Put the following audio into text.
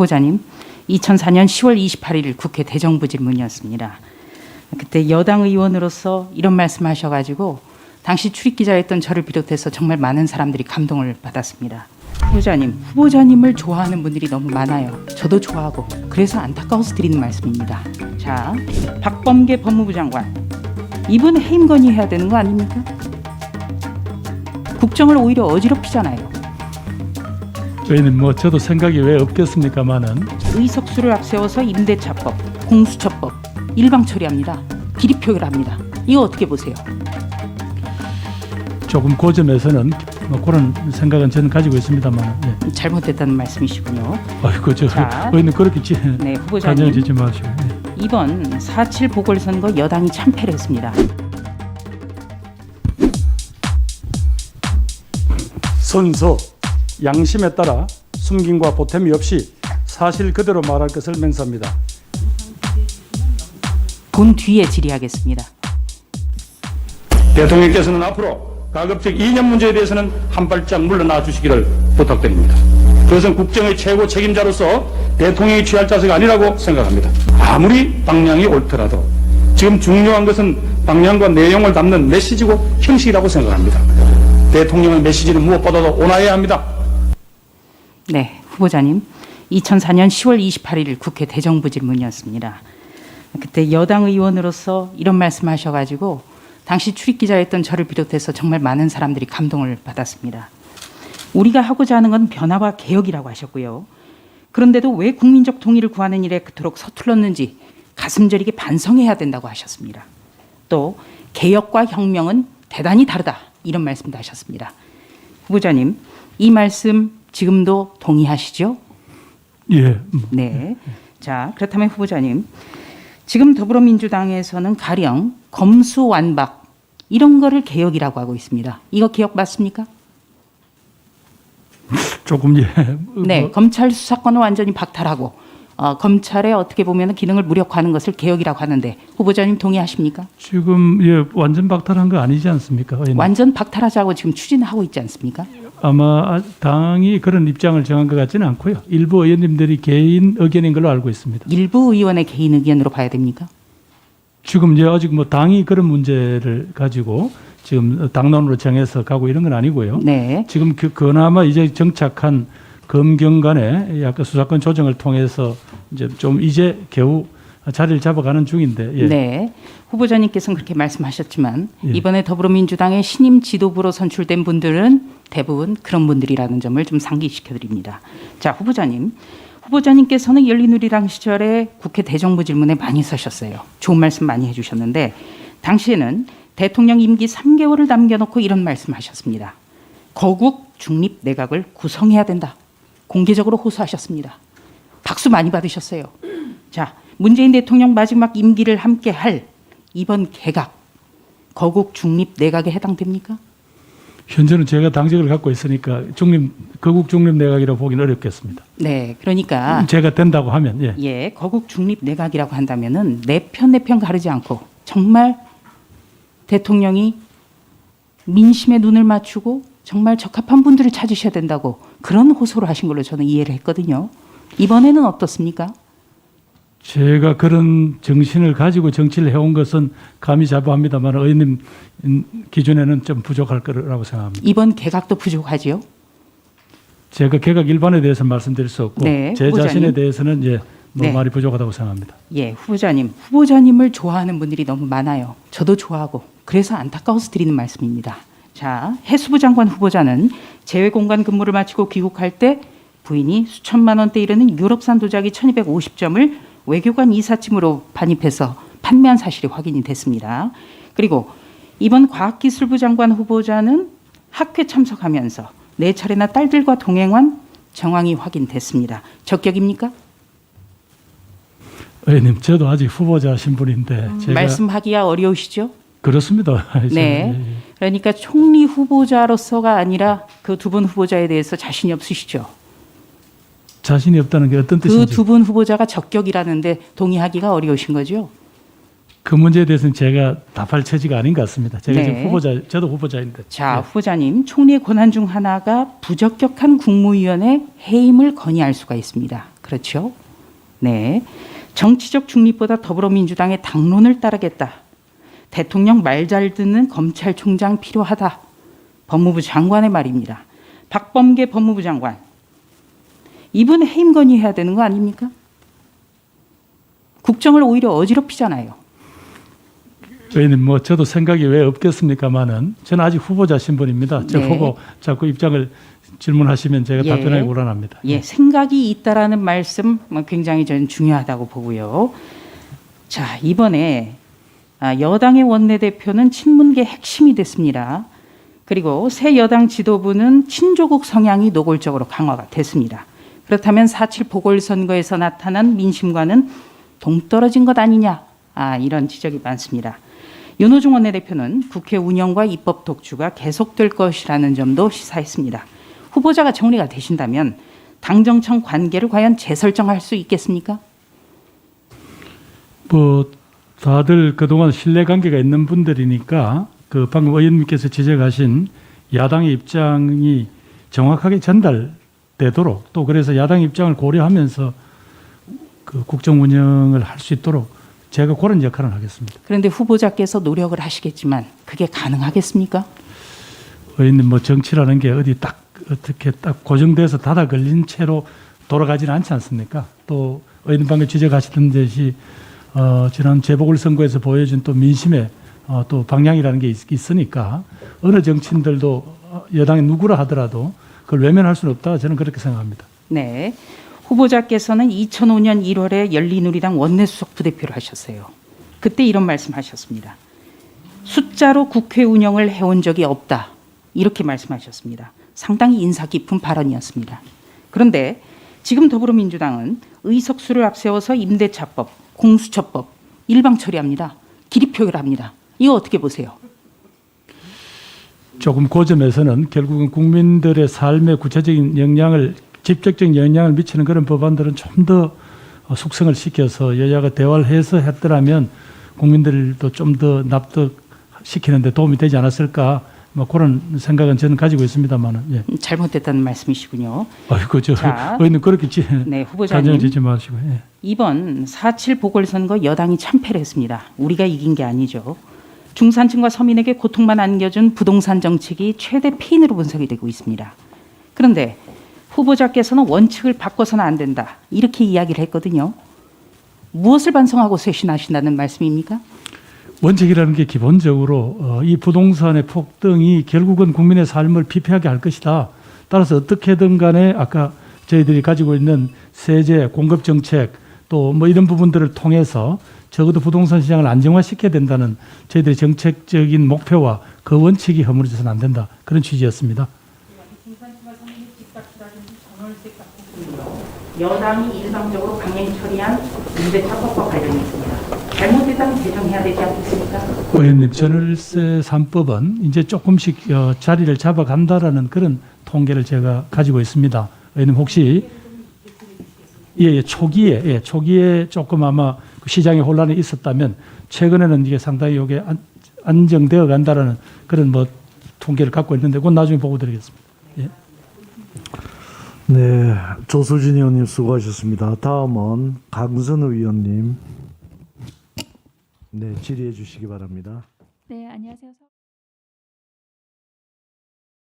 후보자님, 2004년 10월 28일 국회 대정부 질문이었습니다. 그때 여당 의원으로서 이런 말씀하셔가지고 당시 출입기자였던 저를 비롯해서 정말 많은 사람들이 감동을 받았습니다. 후보자님, 후보자님을 좋아하는 분들이 너무 많아요. 저도 좋아하고 그래서 안타까워서 드리는 말씀입니다. 자, 박범계 법무부 장관, 이분 해임 건의해야 되는 거 아닙니까? 국정을 오히려 어지럽히잖아요. 저희는 뭐 저도 생각이 왜 없겠습니까마는 의석수를 앞세워서 임대차법, 공수처법 일방 처리합니다. 비리 표결합니다. 이거 어떻게 보세요? 조금 그 점에서는 뭐 그런 생각은 저는 가지고 있습니다만. 예. 잘못됐다는 말씀이시군요. 아이고 자, 의원님 그렇게 네, 단정을 후보자님, 짓지 마시고. 예. 이번 4.7 보궐선거 여당이 참패를 했습니다. 선서 양심에 따라 숨김과 보탬이 없이 사실 그대로 말할 것을 맹세합니다. 본 뒤에 질의하겠습니다. 대통령께서는 앞으로 가급적 이념 문제에 대해서는 한 발짝 물러나 주시기를 부탁드립니다. 그것은 국정의 최고 책임자로서 대통령이 취할 자세가 아니라고 생각합니다. 아무리 방향이 옳더라도 지금 중요한 것은 방향과 내용을 담는 메시지고 형식이라고 생각합니다. 대통령의 메시지는 무엇보다도 온화해야 합니다. 네, 후보자님, 2004년 10월 28일 국회 대정부 질문이었습니다. 그때 여당 의원으로서 이런 말씀하셔가지고 당시 출입기자였던 저를 비롯해서 정말 많은 사람들이 감동을 받았습니다. 우리가 하고자 하는 건 변화와 개혁이라고 하셨고요. 그런데도 왜 국민적 통일을 구하는 일에 그토록 서툴렀는지 가슴 저리게 반성해야 된다고 하셨습니다. 또 개혁과 혁명은 대단히 다르다, 이런 말씀도 하셨습니다. 후보자님, 이 말씀 지금도 동의하시죠? 예. 네. 자, 그렇다면 후보자님, 지금 더불어민주당에서는 가령 검수완박 이런 거를 개혁이라고 하고 있습니다. 이거 개혁 맞습니까? 조금 예. 네, 검찰 수사권을 완전히 박탈하고 검찰의 어떻게 보면 기능을 무력화하는 것을 개혁이라고 하는데 후보자님 동의하십니까? 지금 예 완전 박탈한 거 아니지 않습니까? 의원님? 완전 박탈하자고 지금 추진하고 있지 않습니까? 아마 당이 그런 입장을 정한 것 같지는 않고요. 일부 의원님들이 개인 의견인 걸로 알고 있습니다. 일부 의원의 개인 의견으로 봐야 됩니까? 지금 이제 아직 뭐 당이 그런 문제를 가지고 지금 당론으로 정해서 가고 이런 건 아니고요. 네. 지금 그나마 이제 정착한 검경 간의 약간 수사권 조정을 통해서 이제 겨우 자리를 잡아가는 중인데. 예. 네. 후보자님께서는 그렇게 말씀하셨지만 예. 이번에 더불어민주당의 신임 지도부로 선출된 분들은 대부분 그런 분들이라는 점을 좀 상기시켜 드립니다. 자, 후보자님께서는 열린우리당 시절에 국회 대정부 질문에 많이 서셨어요. 좋은 말씀 많이 해주셨는데 당시에는 대통령 임기 3개월을 남겨놓고 이런 말씀하셨습니다. 거국 중립 내각을 구성해야 된다. 공개적으로 호소하셨습니다. 박수 많이 받으셨어요. 자, 문재인 대통령 마지막 임기를 함께 할 이번 개각, 거국 중립 내각에 해당됩니까? 현재는 제가 당직을 갖고 있으니까 거국 중립 내각이라고 보기는 어렵겠습니다. 네, 그러니까 제가 된다고 하면 예. 예, 거국 중립 내각이라고 한다면은 내 편 가르지 않고 정말 대통령이 민심에 눈을 맞추고 정말 적합한 분들을 찾으셔야 된다고 그런 호소를 하신 걸로 저는 이해를 했거든요. 이번에는 어떻습니까? 제가 그런 정신을 가지고 정치를 해온 것은 감히 자부합니다만 의원님 기준에는 좀 부족할 거라고 생각합니다. 이번 개각도 부족하지요? 제가 개각 일반에 대해서 말씀드릴 수 없고 네, 제 후보자님. 자신에 대해서는 네. 말이 부족하다고 생각합니다. 예, 후보자님을 좋아하는 분들이 너무 많아요. 저도 좋아하고 그래서 안타까워서 드리는 말씀입니다. 자, 해수부 장관 후보자는 재외공간 근무를 마치고 귀국할 때 부인이 수천만 원대 이르는 유럽산 도자기 1250점을 외교관 이삿짐으로 반입해서 판매한 사실이 확인이 됐습니다. 그리고 이번 과학기술부 장관 후보자는 학회 참석하면서 4차례나 딸들과 동행한 정황이 확인됐습니다. 적격입니까? 의원님, 저도 아직 후보자 신분인데 제가 말씀하기가 어려우시죠? 그렇습니다. 네. 그러니까 총리 후보자로서가 아니라 그 두 분 후보자에 대해서 자신이 없으시죠? 자신이 없다는 게 어떤 그 뜻인지. 두 분 후보자가 적격이라는데 동의하기가 어려우신 거죠? 그 문제에 대해서는 제가 답할 처지가 아닌 것 같습니다. 제가 네. 지금 저도 후보자인데. 자, 후보자님, 총리의 권한 중 하나가 부적격한 국무위원의 해임을 건의할 수가 있습니다. 그렇죠? 네. 정치적 중립보다 더불어민주당의 당론을 따르겠다. 대통령 말 잘 듣는 검찰총장 필요하다. 법무부 장관의 말입니다. 박범계 법무부 장관. 이분 해임 건의해야 되는 거 아닙니까? 국정을 오히려 어지럽히잖아요. 의원님, 뭐 저도 생각이 왜 없겠습니까마는 저는 아직 후보자 신분입니다. 저 네. 보고 자꾸 입장을 질문하시면 제가 예. 답변하기 곤란합니다. 예, 생각이 있다라는 말씀 굉장히 저는 중요하다고 보고요. 자, 이번에 여당의 원내대표는 친문계 핵심이 됐습니다. 그리고 새 여당 지도부는 친조국 성향이 노골적으로 강화가 됐습니다. 그렇다면 4.7 보궐선거에서 나타난 민심과는 동떨어진 것 아니냐, 이런 지적이 많습니다. 윤호중 원내대표는 국회 운영과 입법 독주가 계속될 것이라는 점도 시사했습니다. 후보자가 정리가 되신다면 당정청 관계를 과연 재설정할 수 있겠습니까? 뭐 다들 그동안 신뢰관계가 있는 분들이니까 그 방금 의원님께서 지적하신 야당의 입장이 정확하게 전달되도록 또 그래서 야당 입장을 고려하면서 그 국정 운영을 할 수 있도록 제가 그런 역할을 하겠습니다. 그런데 후보자께서 노력을 하시겠지만 그게 가능하겠습니까? 의원님, 뭐 정치라는 게 어디 딱 어떻게 딱 고정돼서 닫아 걸린 채로 돌아가지는 않지 않습니까? 또 의원님 방금 지적하시던 듯이 지난 재보궐선거에서 보여준 또 민심의 또 방향이라는 게 있으니까 어느 정치인들도 여당의 누구라 하더라도 그걸 외면할 수는 없다, 저는 그렇게 생각합니다. 네. 후보자께서는 2005년 1월에 열린우리당 원내수석 부대표를 하셨어요. 그때 이런 말씀하셨습니다. 숫자로 국회 운영을 해온 적이 없다. 이렇게 말씀하셨습니다. 상당히 인사 깊은 발언이었습니다. 그런데 지금 더불어민주당은 의석수를 앞세워서 임대차법, 공수처법 일방 처리합니다. 기립표결합니다. 이거 어떻게 보세요? 조금 그 점에서는 결국은 국민들의 삶에 구체적인 영향을 직접적인 영향을 미치는 그런 법안들은 좀 더 숙성을 시켜서 여야가 대화를 해서 했더라면 국민들도 좀 더 납득시키는 데 도움이 되지 않았을까, 뭐 그런 생각은 저는 가지고 있습니다만은. 예. 잘못됐다는 말씀이시군요. 아이고, 자, 의원님 그렇게 네, 후보자님. 가정을 짓지 마시고. 예. 이번 4.7 보궐선거 여당이 참패를 했습니다. 우리가 이긴 게 아니죠. 중산층과 서민에게 고통만 안겨준 부동산 정책이 최대 피인으로 분석이 되고 있습니다. 그런데 후보자께서는 원칙을 바꿔서는 안 된다, 이렇게 이야기를 했거든요. 무엇을 반성하고 쇄신하신다는 말씀입니까? 원칙이라는 게 기본적으로 이 부동산의 폭등이 결국은 국민의 삶을 피폐하게 할 것이다. 따라서 어떻게든 간에 아까 저희들이 가지고 있는 세제, 공급 정책 또 뭐 이런 부분들을 통해서 적어도 부동산 시장을 안정화시켜야 된다는 저희들의 정책적인 목표와 그 원칙이 허물어져서는 안 된다. 그런 취지였습니다. 여당이 일방적으로 강행 처리한 임대차법과 관련이 있습니다. 잘못됐다면 개정해야 되지 않겠습니까? 의원님, 전월세 3법은 이제 조금씩 자리를 잡아간다라는 그런 통계를 제가 가지고 있습니다. 의원님 혹시 초기에 조금 아마 시장에 혼란이 있었다면 최근에는 이게 상당히 이게 안정되어 간다라는 그런 뭐 통계를 갖고 있는데 그건 나중에 보고 드리겠습니다. 예. 네, 조수진 의원님 수고하셨습니다. 다음은 강선우 의원님, 네, 질의해 주시기 바랍니다. 네, 안녕하세요.